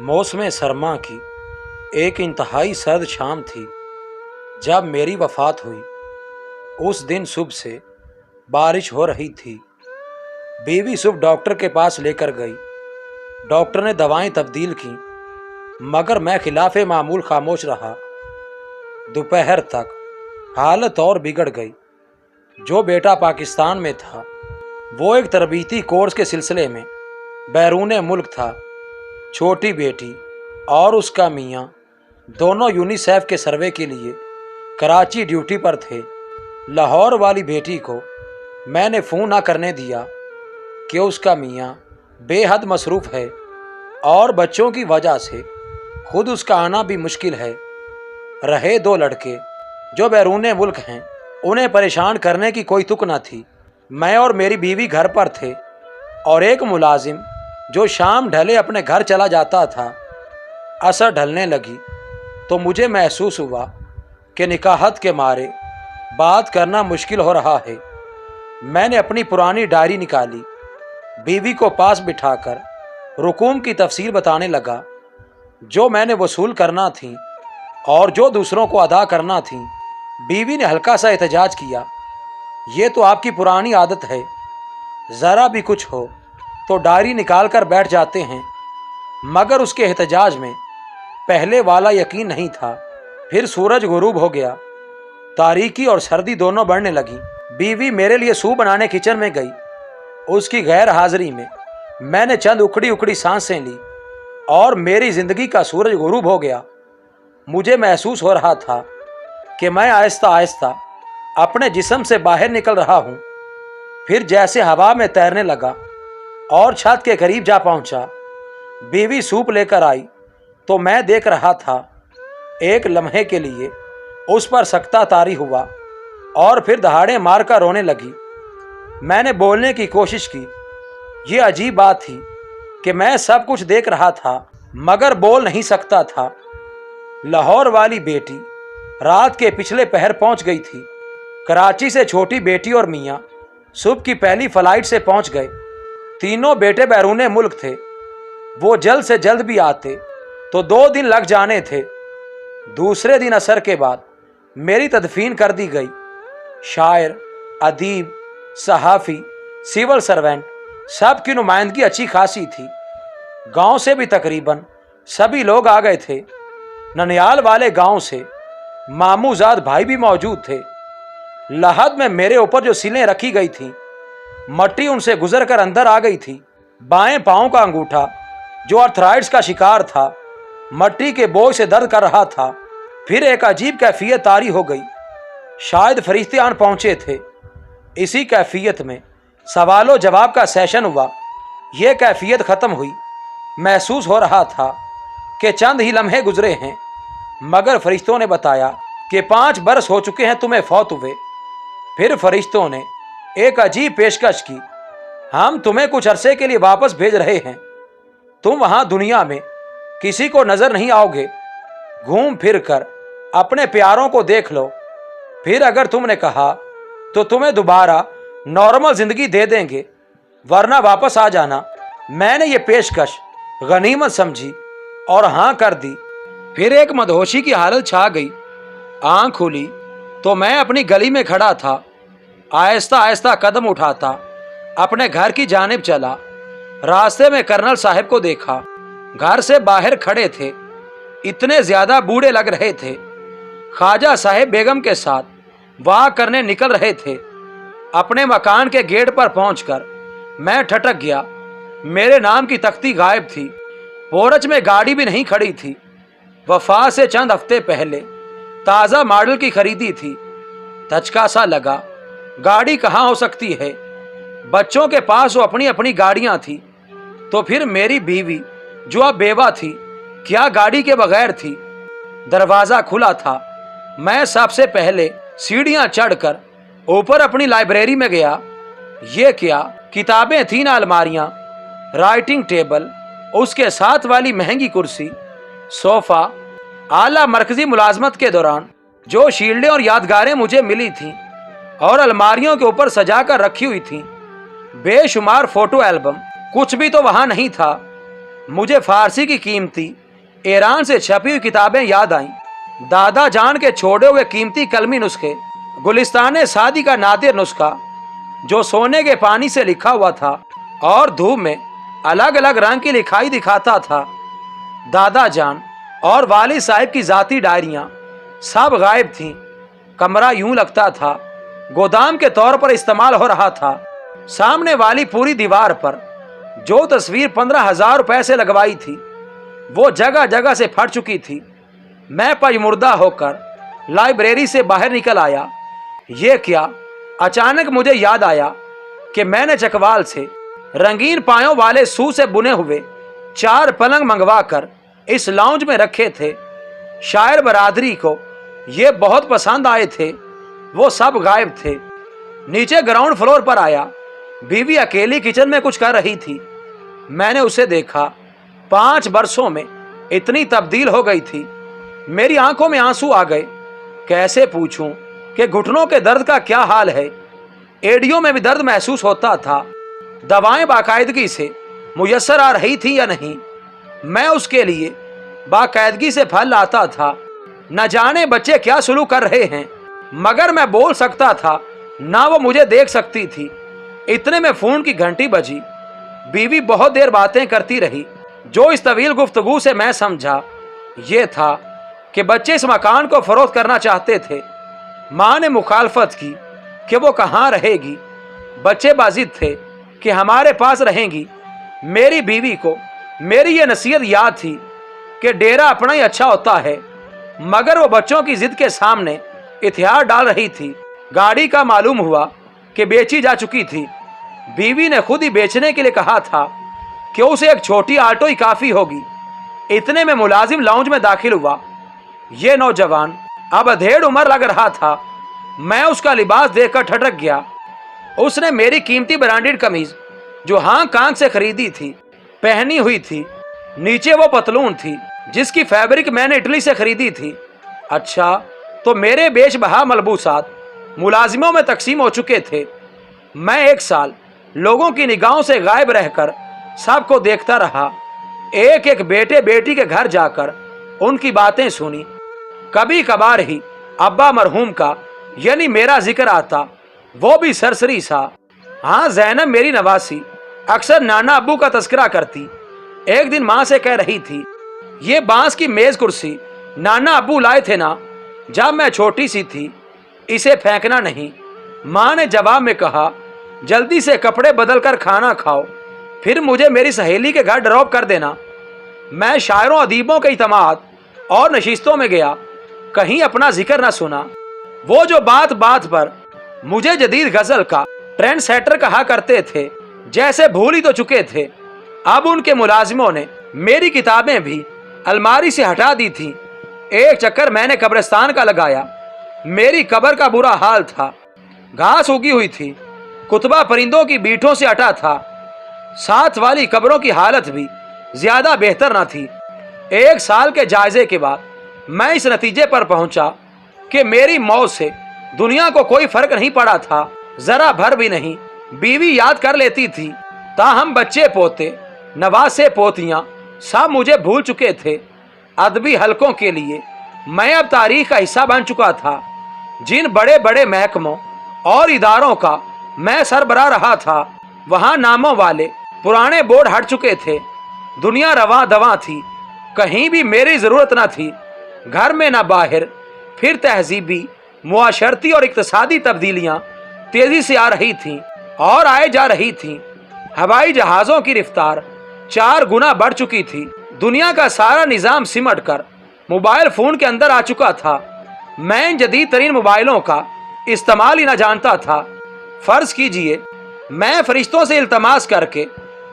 मौसम सरमा की एक इंतहाई सर्द शाम थी जब मेरी वफ़ात हुई। उस दिन सुबह से बारिश हो रही थी। बीवी सुबह डॉक्टर के पास लेकर गई। डॉक्टर ने दवाएं तब्दील की, मगर मैं खिलाफ मामूल खामोश रहा। दोपहर तक हालत और बिगड़ गई। जो बेटा पाकिस्तान में था वो एक तरबीती कोर्स के सिलसिले में बैरून मुल्क था। छोटी बेटी और उसका मियाँ दोनों यूनिसेफ के सर्वे के लिए कराची ड्यूटी पर थे। लाहौर वाली बेटी को मैंने फ़ोन ना करने दिया कि उसका मियाँ बेहद मसरूफ़ है और बच्चों की वजह से खुद उसका आना भी मुश्किल है। रहे दो लड़के जो बैरून मुल्क हैं, उन्हें परेशान करने की कोई तुक न थी। मैं और मेरी बीवी घर पर थे और एक मुलाजिम जो शाम ढले अपने घर चला जाता था। असर ढलने लगी तो मुझे महसूस हुआ कि निकाहत के मारे बात करना मुश्किल हो रहा है। मैंने अपनी पुरानी डायरी निकाली, बीवी को पास बिठाकर रुकूम की तफसील बताने लगा। जो मैंने वसूल करना थी और जो दूसरों को अदा करना थी। बीवी ने हल्का सा एहतजाज किया, ये तो आपकी पुरानी आदत है, ज़रा भी कुछ हो तो डायरी निकाल कर बैठ जाते हैं। मगर उसके एहतजाज में पहले वाला यकीन नहीं था। फिर सूरज गुरूब हो गया। तारीकी और सर्दी दोनों बढ़ने लगी। बीवी मेरे लिए सूप बनाने किचन में गई। उसकी गैर हाजिरी में मैंने चंद उखड़ी उखड़ी सांसें ली और मेरी ज़िंदगी का सूरज गुरूब हो गया। मुझे महसूस हो रहा था कि मैं आहिस्ता आहिस्ता अपने जिस्म से बाहर निकल रहा हूँ। फिर जैसे हवा में तैरने लगा और छत के करीब जा पहुँचा। बीवी सूप लेकर आई तो मैं देख रहा था। एक लम्हे के लिए उस पर सख्ता तारी हुआ और फिर दहाड़े मार कर रोने लगी। मैंने बोलने की कोशिश की। ये अजीब बात थी कि मैं सब कुछ देख रहा था मगर बोल नहीं सकता था। लाहौर वाली बेटी रात के पिछले पहर पहुंच गई थी। कराची से छोटी बेटी और मियाँ सुबह की पहली फ़्लाइट से पहुंच गए। तीनों बेटे बैरून मुल्क थे। वो जल्द से जल्द भी आते तो 2 दिन लग जाने थे। दूसरे दिन असर के बाद मेरी तदफीन कर दी गई। शायर, अदीब, सहाफ़ी, सिविल सर्वेंट सब की नुमाइंदगी अच्छी खासी थी। गांव से भी तकरीबन सभी लोग आ गए थे। ननियाल वाले गांव से मामूजाद भाई भी मौजूद थे। लहद में मेरे ऊपर जो सिलें रखी गई थीं, मट्टी उनसे गुजर कर अंदर आ गई थी। बाएं पाँव का अंगूठा जो अर्थराइट्स का शिकार था, मट्टी के बोझ से दर्द कर रहा था। फिर एक अजीब कैफियत तारी हो गई। शायद फरिश्ते आन पहुँचे थे। इसी कैफियत में सवालों जवाब का सेशन हुआ। ये कैफियत ख़त्म हुई। महसूस हो रहा था कि चंद ही लम्हे गुजरे हैं, मगर फरिश्तों ने बताया कि 5 बरस हो चुके हैं तुम्हें फौत हुए। फिर फरिश्तों ने एक अजीब पेशकश की, हम तुम्हें कुछ अरसे के लिए वापस भेज रहे हैं। तुम वहाँ दुनिया में किसी को नज़र नहीं आओगे। घूम फिर कर अपने प्यारों को देख लो। फिर अगर तुमने कहा तो तुम्हें दोबारा नॉर्मल ज़िंदगी दे देंगे, वरना वापस आ जाना। मैंने ये पेशकश गनीमत समझी और हाँ कर दी। फिर एक मदहोशी की हालत छा गई। आँख खुली तो मैं अपनी गली में खड़ा था। आहिस्ता आहिस्ता कदम उठाता अपने घर की जानिब चला। रास्ते में कर्नल साहब को देखा। घर से बाहर खड़े थे। इतने ज़्यादा बूढ़े लग रहे थे। ख्वाजा साहब बेगम के साथ वाह करने निकल रहे थे। अपने मकान के गेट पर पहुंचकर मैं ठटक गया। मेरे नाम की तख्ती गायब थी। पोरच में गाड़ी भी नहीं खड़ी थी। वफा से चंद हफ्ते पहले ताज़ा मॉडल की खरीदी थी। धचका सा लगा, गाड़ी कहाँ हो सकती है। बच्चों के पास वो अपनी अपनी गाड़ियाँ थी। तो फिर मेरी बीवी जो अब बेवा थी, क्या गाड़ी के बगैर थी। दरवाज़ा खुला था। मैं सबसे पहले सीढ़ियाँ चढ़कर ऊपर अपनी लाइब्रेरी में गया। ये क्या किताबें थी ना अलमारियाँ, राइटिंग टेबल, उसके साथ वाली महंगी कुर्सी, सोफ़ा। आला मरकज़ी मुलाजमत के दौरान जो शील्डें और यादगारें मुझे मिली थीं और अलमारियों के ऊपर सजा कर रखी हुई थीं, बेशुमार फ़ोटो एल्बम, कुछ भी तो वहाँ नहीं था मुझे फारसी की कीमती ईरान से छपी हुई किताबें याद आईं। दादा जान के छोड़े हुए कीमती कलमी नुस्खे, गुलिस्तान शादी का नादिर नुस्खा जो सोने के पानी से लिखा हुआ था और धूप में अलग अलग रंग की लिखाई दिखाता था। दादा जान और वालिद साहब की जाती डायरियां सब गायब थीं। कमरा यूं लगता था गोदाम के तौर पर इस्तेमाल हो रहा था। सामने वाली पूरी दीवार पर जो तस्वीर 15,000 रुपए से लगवाई थी वो जगह जगह से फट चुकी थी। मैं पजमुर्दा होकर लाइब्रेरी से बाहर निकल आया। ये क्या, अचानक मुझे याद आया कि मैंने चकवाल से रंगीन पायों वाले सू से बुने हुए 4 पलंग मंगवा कर इस लाउंज में रखे थे। शायर बरादरी को ये बहुत पसंद आए थे। वो सब गायब थे। नीचे ग्राउंड फ्लोर पर आया। बीवी अकेली किचन में कुछ कर रही थी। मैंने उसे देखा। 5 वर्षों में इतनी तब्दील हो गई थी। मेरी आंखों में आंसू आ गए। कैसे पूछूं कि घुटनों के दर्द का क्या हाल है। एड़ियों में भी दर्द महसूस होता था। दवाएं बाकायदगी से मुयस्सर आ रही थी या नहीं। मैं उसके लिए बाकायदगी से फल लाता था। न जाने बच्चे क्या सुलूक कर रहे हैं, मगर मैं बोल सकता था, ना वो मुझे देख सकती थी। इतने में फोन की घंटी बजी। बीवी बहुत देर बातें करती रही। जो इस तवील गुफ्तगू से मैं समझा ये था कि बच्चे इस मकान को फरोख्त करना चाहते थे। माँ ने मुखालफत की कि वो कहाँ रहेगी। बच्चे बाजिद थे कि हमारे पास रहेंगी। मेरी बीवी को मेरी ये नसीहत याद थी कि डेरा अपना ही अच्छा होता है, मगर वो बच्चों की जिद के सामने इतिहार डाल रही थी। गाड़ी का मालूम हुआ कि बेची जा चुकी थी। बीवी ने खुद ही बेचने के लिए कहा था कि उसे एक छोटी ऑटो ही काफ़ी होगी। इतने में मुलाजिम लाउंज में दाखिल हुआ। ये नौजवान अब अधेड़ उम्र लग रहा था। मैं उसका लिबास देखकर ठटक गया। उसने मेरी कीमती ब्रांडेड कमीज जो हांगकांग से खरीदी थी पहनी हुई थी। नीचे वो पतलून थी जिसकी फैब्रिक मैंने इटली से खरीदी थी। अच्छा, तो मेरे बेशबहा मलबूसात मुलाजिमों में तकसीम हो चुके थे। मैं 1 साल लोगों की निगाहों से गायब रहकर सबको देखता रहा। एक एक बेटे बेटी के घर जाकर उनकी बातें सुनी। कभी कभार ही अब्बा मरहूम का यानी मेरा जिक्र आता, वो भी सरसरी सा। हाँ, ज़ैनब मेरी नवासी अक्सर नाना अब्बू का तस्करा करती। एक दिन माँ से कह रही थी, ये बांस की मेज कुर्सी नाना अब्बू लाए थे ना जब मैं छोटी सी थी, इसे फेंकना नहीं। माँ ने जवाब में कहा, जल्दी से कपड़े बदल कर खाना खाओ, फिर मुझे मेरी सहेली के घर ड्रॉप कर देना। मैं शायरों अदीबों के इतमाद और नशिस्तों में गया, कहीं अपना जिक्र न सुना। वो जो बात बात पर मुझे जदीद गजल का ट्रेंड सेटर कहा करते थे, जैसे भूल ही तो चुके थे। अब उनके मुलाजिमों ने मेरी किताबें भी अलमारी से हटा दी थी। एक चक्कर मैंने कब्रिस्तान का लगाया। मेरी कब्र का बुरा हाल था। घास उगी हुई थी, कुतबा परिंदों की बीठों से अटा था। साथ वाली कब्रों की हालत भी ज्यादा बेहतर न थी। 1 साल के जायजे के बाद मैं इस नतीजे पर पहुंचा कि मेरी मौत से दुनिया को कोई फर्क नहीं पड़ा था, जरा भर भी नहीं। बीवी याद कर लेती थी, ताहम बच्चे पोते नवासे पोतियां सब मुझे भूल चुके थे। अदबी हलकों के लिए मैं अब तारीख का हिस्सा बन चुका था। जिन बड़े बड़े महकमों और इदारों का मैं सरबराह रहा था, वहाँ नामों वाले पुराने बोर्ड हट चुके थे। दुनिया रवा दवा थी, कहीं भी मेरी ज़रूरत न थी। घर में न बाहर। फिर तहजीबी, मुआशरती और इक्तसादी तब्दीलियाँ तेज़ी से आ रही थीं और आए जा रही थीं। हवाई जहाज़ों की रफ्तार 4 गुना बढ़ चुकी थी। दुनिया का सारा निज़ाम सिमट कर मोबाइल फ़ोन के अंदर आ चुका था। मैं इन जदीद तरीन मोबाइलों का इस्तेमाल ही न जानता था। फ़र्ज़ कीजिए मैं फ़रिश्तों से इल्तमास करके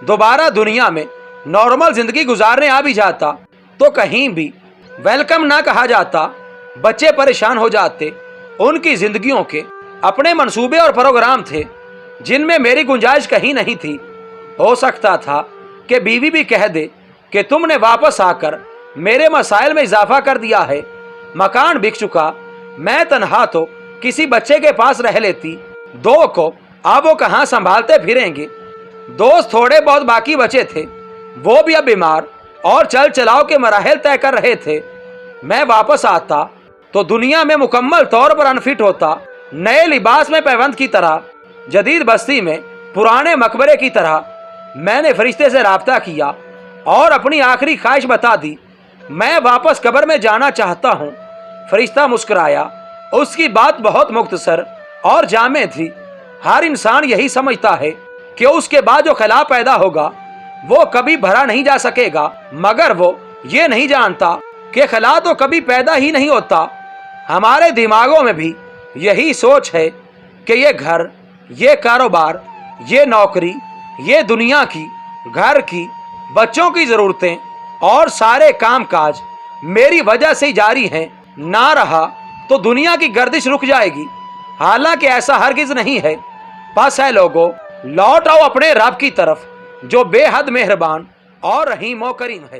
दोबारा दुनिया में नॉर्मल ज़िंदगी गुजारने आ भी जाता तो कहीं भी वेलकम ना कहा जाता। बच्चे परेशान हो जाते। उनकी ज़िंदगियों के अपने मंसूबे और प्रोग्राम थे जिनमें मेरी गुंजाइश कहीं नहीं थी। हो सकता था कि बीवी भी कह दे कि तुमने वापस आकर मेरे मसाइल में इजाफा कर दिया है। मकान बिक चुका। मैं तनहा तो किसी बच्चे के पास रह लेती। 2 को अब वो कहाँ संभालते फिरेंगे। दोस्त थोड़े बहुत बाकी बचे थे वो भी अब बीमार और चल चलाव के मराहल तय कर रहे थे। मैं वापस आता तो दुनिया में मुकम्मल तौर पर अनफिट होता। नए लिबास में पैबंद की तरह, जदीद बस्ती में पुराने मकबरे की तरह। मैंने फरिश्ते से राब्ता किया और अपनी आखिरी ख्वाहिश बता दी। मैं वापस कब्र में जाना चाहता हूँ। फरिश्ता मुस्कुराया। उसकी बात बहुत मुख्तसर और जामे थी। हर इंसान यही समझता है कि उसके बाद जो खला पैदा होगा वो कभी भरा नहीं जा सकेगा, मगर वो ये नहीं जानता कि खला तो कभी पैदा ही नहीं होता। हमारे दिमागों में भी यही सोच है कि ये घर, ये कारोबार, ये नौकरी, ये दुनिया की, घर की, बच्चों की ज़रूरतें और सारे कामकाज मेरी वजह से जारी हैं। ना रहा तो दुनिया की गर्दिश रुक जाएगी। हालांकि ऐसा हरगिज नहीं है। बस है लोगों, लौट आओ अपने रब की तरफ जो बेहद मेहरबान और रहीम व करीम है।